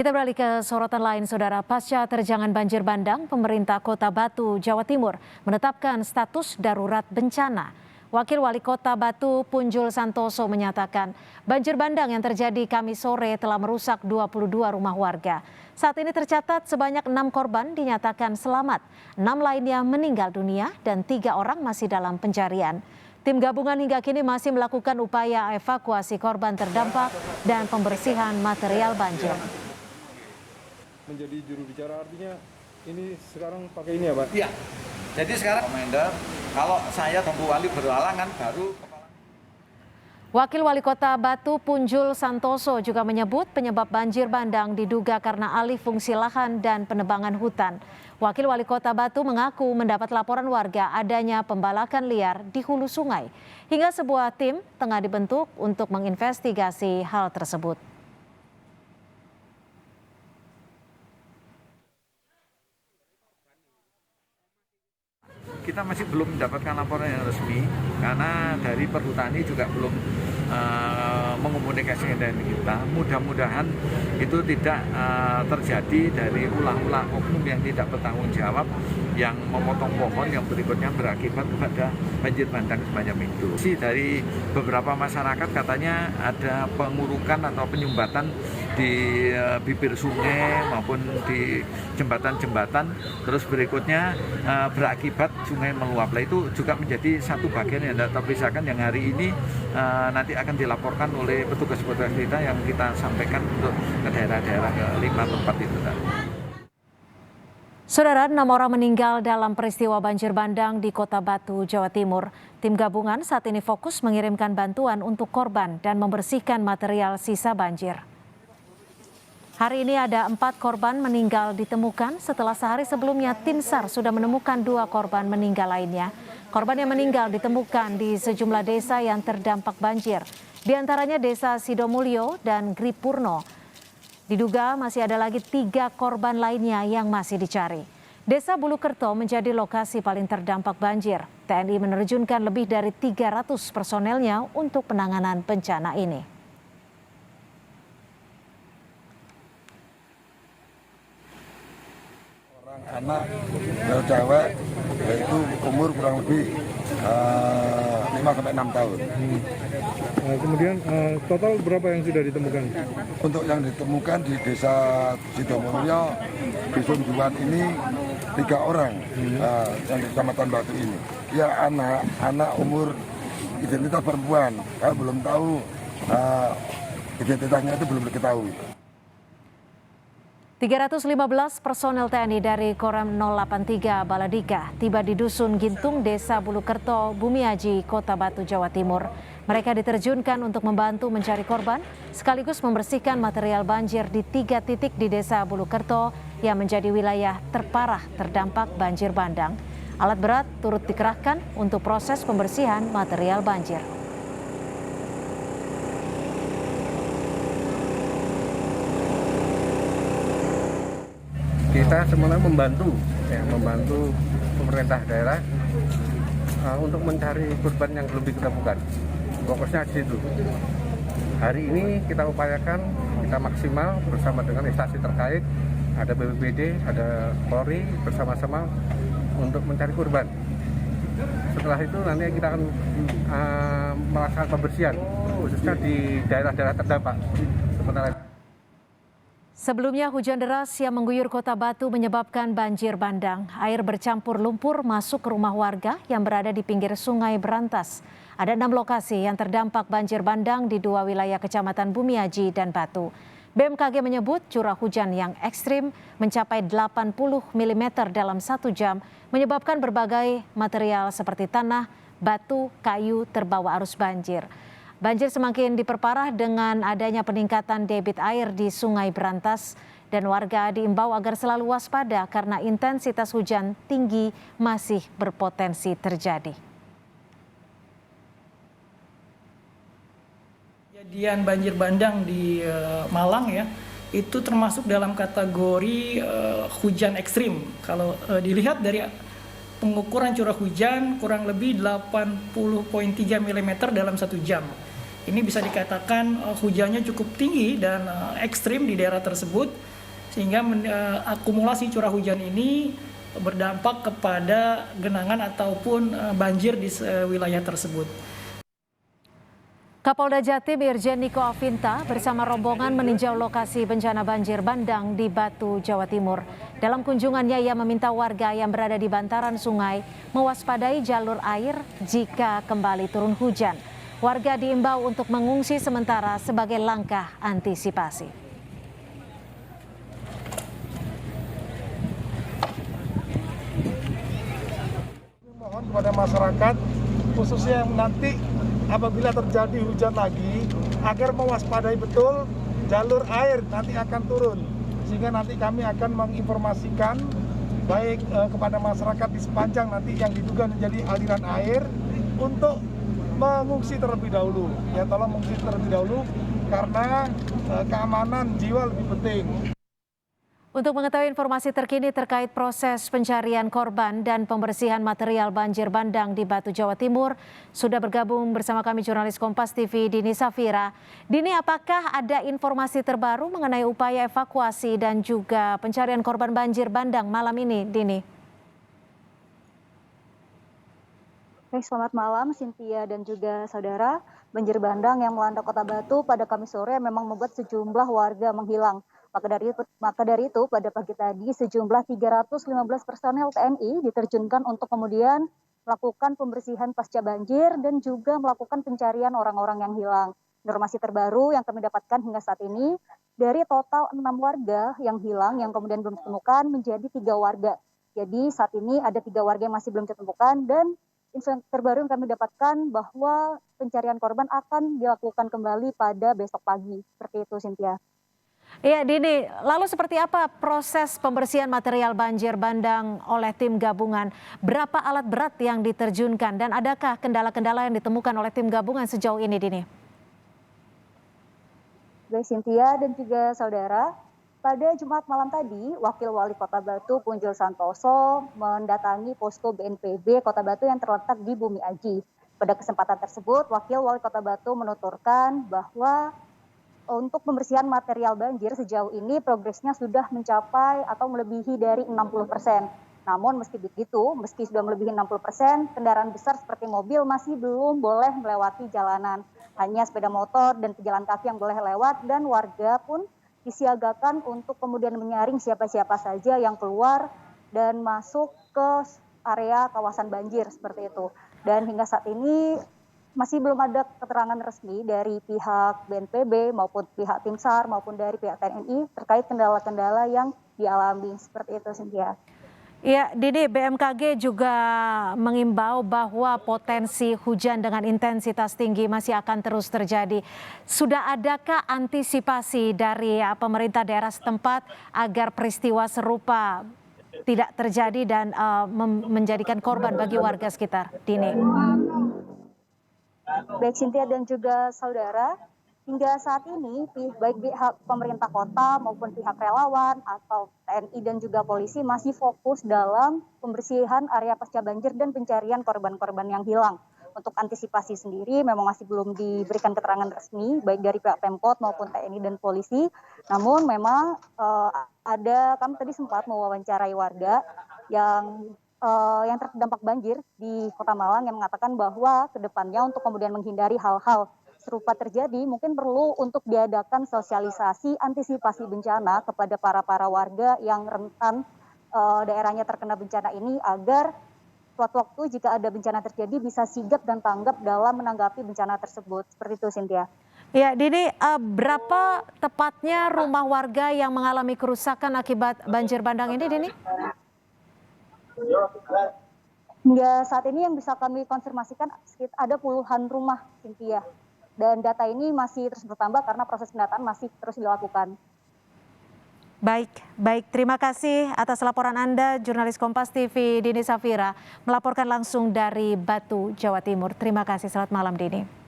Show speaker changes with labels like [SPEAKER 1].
[SPEAKER 1] Kita beralih ke sorotan lain, Saudara. Pasca terjangan banjir bandang, pemerintah Kota Batu, Jawa Timur menetapkan status darurat bencana. Wakil Wali Kota Batu, Punjul Santoso, menyatakan banjir bandang yang terjadi Kamis sore telah merusak 22 rumah warga. Saat ini tercatat sebanyak 6 korban dinyatakan selamat, 6 lainnya meninggal dunia dan 3 orang masih dalam pencarian. Tim gabungan hingga kini masih melakukan upaya evakuasi korban terdampak dan pembersihan material banjir.
[SPEAKER 2] Menjadi juru bicara artinya ini sekarang pakai ini ya Pak?
[SPEAKER 3] Iya, jadi sekarang komander kalau saya tunggu wali berhalangan baru
[SPEAKER 1] Wakil Wali Kota Batu Punjul Santoso juga menyebut penyebab banjir bandang diduga karena alih fungsi lahan dan penebangan hutan. Wakil Wali Kota Batu mengaku mendapat laporan warga adanya pembalakan liar di hulu sungai. Hingga sebuah tim tengah dibentuk untuk menginvestigasi hal tersebut.
[SPEAKER 3] kita masih belum mendapatkan laporan yang resmi karena dari Perhutani juga belum mengomunikasikan dengan kita. Mudah-mudahan itu tidak terjadi dari ulah-ulah oknum yang tidak bertanggung jawab yang memotong pohon yang berikutnya berakibat kepada banjir bandang semacam itu. Dari beberapa masyarakat katanya ada pengurukan atau penyumbatan di bibir sungai maupun di jembatan-jembatan, terus berikutnya berakibat sungai meluap. Itu juga menjadi satu bagian yang tidak terpisahkan yang hari ini nanti akan dilaporkan oleh petugas-petugas kita yang kita sampaikan untuk ke daerah-daerah ke 5 tempat itu tadi.
[SPEAKER 1] Saudara, 6 orang meninggal dalam peristiwa banjir bandang di Kota Batu, Jawa Timur. Tim gabungan saat ini fokus mengirimkan bantuan untuk korban dan membersihkan material sisa banjir. Hari ini ada 4 korban meninggal ditemukan setelah sehari sebelumnya tim SAR sudah menemukan 2 korban meninggal lainnya. Korban yang meninggal ditemukan di sejumlah desa yang terdampak banjir, di antaranya Desa Sidomulyo dan Gripurno. Diduga masih ada lagi 3 korban lainnya yang masih dicari. Desa Bulukerto menjadi lokasi paling terdampak banjir. TNI menerjunkan lebih dari 300 personelnya untuk penanganan bencana ini.
[SPEAKER 4] Orang anak cewek yaitu umur kurang lebih 5-6 tahun.
[SPEAKER 2] Kemudian total berapa yang sudah ditemukan?
[SPEAKER 4] Untuk yang ditemukan di Desa Sidomulyo, Dusun Juwan ini 3 orang yang di Kecamatan Batu ini. Ya anak umur identitas perempuan, belum tahu identitasnya itu belum diketahui.
[SPEAKER 1] 315 personel TNI dari Korem 083 Baladika tiba di Dusun Gintung, Desa Bulukerto, Bumiaji, Kota Batu, Jawa Timur. Mereka diterjunkan untuk membantu mencari korban sekaligus membersihkan material banjir di 3 titik di Desa Bulukerto yang menjadi wilayah terparah terdampak banjir bandang. Alat berat turut dikerahkan untuk proses pembersihan material banjir.
[SPEAKER 5] Kita sebenarnya membantu pemerintah daerah untuk mencari korban yang belum ditemukan. Fokusnya di situ. Hari ini kita upayakan, kita maksimal bersama dengan instansi terkait, ada BPBD, ada Polri bersama-sama untuk mencari korban. Setelah itu nanti kita akan melaksanakan pembersihan khususnya di daerah-daerah terdampak.
[SPEAKER 1] Sebelumnya hujan deras yang mengguyur Kota Batu menyebabkan banjir bandang. Air bercampur lumpur masuk ke rumah warga yang berada di pinggir Sungai Berantas. Ada 6 lokasi yang terdampak banjir bandang di 2 wilayah Kecamatan Bumiaji dan Batu. BMKG menyebut curah hujan yang ekstrim mencapai 80 mm dalam 1 jam menyebabkan berbagai material seperti tanah, batu, kayu terbawa arus banjir. Banjir semakin diperparah dengan adanya peningkatan debit air di Sungai Berantas dan warga diimbau agar selalu waspada karena intensitas hujan tinggi masih berpotensi terjadi.
[SPEAKER 6] Kejadian banjir bandang di Malang ya, itu termasuk dalam kategori hujan ekstrim. Kalau dilihat dari pengukuran curah hujan kurang lebih 80,3 mm dalam 1 jam. Ini bisa dikatakan hujannya cukup tinggi dan ekstrim di daerah tersebut. sehingga akumulasi curah hujan ini berdampak kepada genangan ataupun banjir di wilayah tersebut.
[SPEAKER 1] Kapolda Jatim Irjen Niko Afinta bersama rombongan meninjau lokasi bencana banjir bandang di Batu, Jawa Timur. Dalam kunjungannya ia meminta warga yang berada di bantaran sungai mewaspadai jalur air jika kembali turun hujan. Warga diimbau untuk mengungsi sementara sebagai langkah antisipasi.
[SPEAKER 2] Mohon kepada masyarakat khususnya yang nanti apabila terjadi hujan lagi agar mewaspadai betul jalur air nanti akan turun, sehingga nanti kami akan menginformasikan baik kepada masyarakat di sepanjang nanti yang diduga menjadi aliran air untuk mengungsi terlebih dahulu. Ya, tolong mengungsi terlebih dahulu karena keamanan jiwa lebih penting.
[SPEAKER 1] Untuk mengetahui informasi terkini terkait proses pencarian korban dan pembersihan material banjir bandang di Batu, Jawa Timur, sudah bergabung bersama kami jurnalis Kompas TV Dini Safira. Dini, apakah ada informasi terbaru mengenai upaya evakuasi dan juga pencarian korban banjir bandang malam ini, Dini?
[SPEAKER 7] Baik, selamat malam Cynthia dan juga saudara. Banjir bandang yang melanda Kota Batu pada Kamis sore memang membuat sejumlah warga menghilang. Maka dari itu pada pagi tadi sejumlah 315 personel TNI diterjunkan untuk kemudian melakukan pembersihan pasca banjir dan juga melakukan pencarian orang-orang yang hilang. Informasi terbaru yang kami dapatkan hingga saat ini, dari total 6 warga yang hilang yang kemudian belum ditemukan menjadi 3 warga. Jadi saat ini ada 3 warga yang masih belum ditemukan, dan info terbaru yang kami dapatkan bahwa pencarian korban akan dilakukan kembali pada besok pagi. Seperti itu, Cynthia.
[SPEAKER 1] Iya, Dini, lalu seperti apa proses pembersihan material banjir bandang oleh tim gabungan? Berapa alat berat yang diterjunkan dan adakah kendala-kendala yang ditemukan oleh tim gabungan sejauh ini, Dini?
[SPEAKER 7] Baik, Cynthia dan juga saudara, pada Jumat malam tadi, Wakil Wali Kota Batu Punjul Santoso mendatangi posko BNPB Kota Batu yang terletak di Bumi Aji. Pada kesempatan tersebut, Wakil Wali Kota Batu menuturkan bahwa untuk pembersihan material banjir sejauh ini progresnya sudah mencapai atau melebihi dari 60%. Namun meski begitu, meski sudah melebihi 60%, kendaraan besar seperti mobil masih belum boleh melewati jalanan. Hanya sepeda motor dan pejalan kaki yang boleh lewat, dan warga pun disiagakan untuk kemudian menyaring siapa-siapa saja yang keluar dan masuk ke area kawasan banjir seperti itu. Dan hingga saat ini masih belum ada keterangan resmi dari pihak BNPB maupun pihak tim SAR maupun dari pihak TNI terkait kendala-kendala yang dialami. Seperti itu, Cynthia.
[SPEAKER 1] Ya, Dini, BMKG juga mengimbau bahwa potensi hujan dengan intensitas tinggi masih akan terus terjadi. Sudah adakah antisipasi dari pemerintah daerah setempat agar peristiwa serupa tidak terjadi dan menjadikan korban bagi warga sekitar, Dini?
[SPEAKER 7] Baik, Cynthia dan juga saudara, hingga saat ini baik pihak pemerintah kota maupun pihak relawan atau TNI dan juga polisi masih fokus dalam pembersihan area pasca banjir dan pencarian korban-korban yang hilang. Untuk antisipasi sendiri memang masih belum diberikan keterangan resmi baik dari pihak Pemkot maupun TNI dan polisi. Namun memang kami tadi sempat mewawancarai warga yang terdampak banjir di Kota Malang yang mengatakan bahwa kedepannya untuk kemudian menghindari hal-hal serupa terjadi mungkin perlu untuk diadakan sosialisasi antisipasi bencana kepada para warga yang rentan daerahnya terkena bencana ini agar suatu waktu jika ada bencana terjadi bisa sigap dan tanggap dalam menanggapi bencana tersebut. Seperti itu, Cynthia.
[SPEAKER 1] Ya, Dini, berapa tepatnya rumah warga yang mengalami kerusakan akibat banjir bandang ini, Dini?
[SPEAKER 7] Hingga saat ini yang bisa kami konfirmasikan ada puluhan rumah, Cynthia. Dan data ini masih terus bertambah karena proses pendataan masih terus dilakukan.
[SPEAKER 1] Baik. Terima kasih atas laporan Anda, jurnalis Kompas TV Dini Safira, melaporkan langsung dari Batu, Jawa Timur. Terima kasih, selamat malam, Dini.